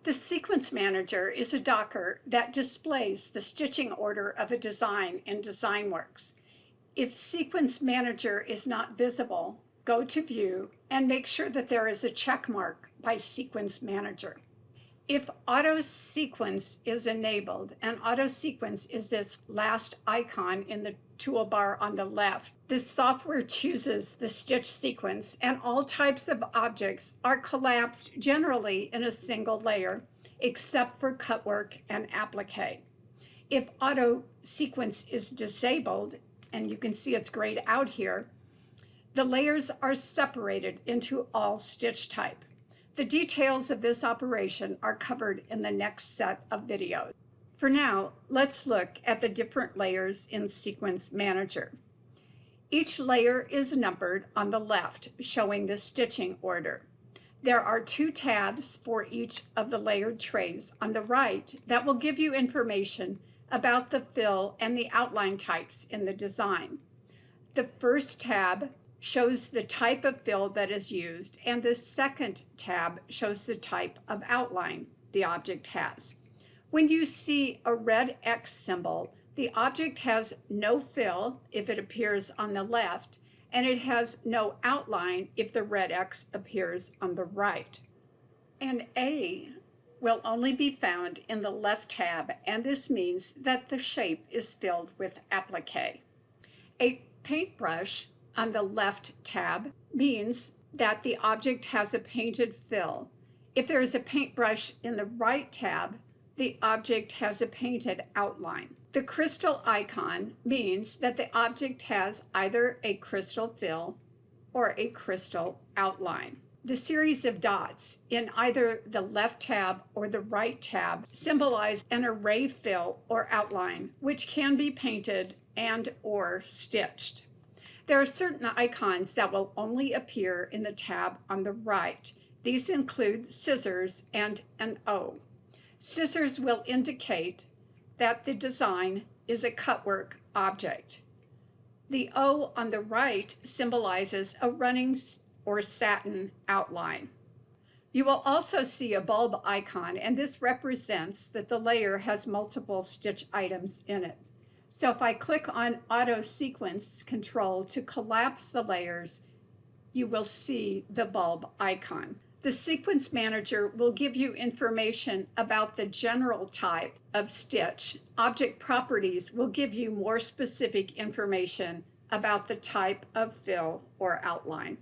The Sequence Manager is a docker that displays the stitching order of a design in DesignWorks. If Sequence Manager is not visible, go to View and make sure that there is a check mark by Sequence Manager. If Auto Sequence is enabled, and Auto Sequence is this last icon in the toolbar on the left, this software chooses the stitch sequence, and all types of objects are collapsed generally in a single layer, except for cutwork and applique. If Auto Sequence is disabled, and you can see it's grayed out here, the layers are separated into all stitch type. The details of this operation are covered in the next set of videos. For now, let's look at the different layers in Sequence Manager. Each layer is numbered on the left, showing the stitching order. There are 2 tabs for each of the layered trays on the right that will give you information about the fill and the outline types in the design. The first tab shows the type of fill that is used, and the second tab shows the type of outline the object has. When you see a red X symbol, the object has no fill if it appears on the left, and it has no outline if the red X appears on the right. An A will only be found in the left tab, and this means that the shape is filled with applique. A paintbrush on the left tab means that the object has a painted fill. If there is a paintbrush in the right tab, the object has a painted outline. The crystal icon means that the object has either a crystal fill or a crystal outline. The series of dots in either the left tab or the right tab symbolize an array fill or outline, which can be painted and or stitched. There are certain icons that will only appear in the tab on the right. These include scissors and an O. Scissors will indicate that the design is a cutwork object. The O on the right symbolizes a running or satin outline. You will also see a bulb icon, and this represents that the layer has multiple stitch items in it. So if I click on Auto Sequence Control to collapse the layers, you will see the bulb icon. The Sequence Manager will give you information about the general type of stitch. Object Properties will give you more specific information about the type of fill or outline.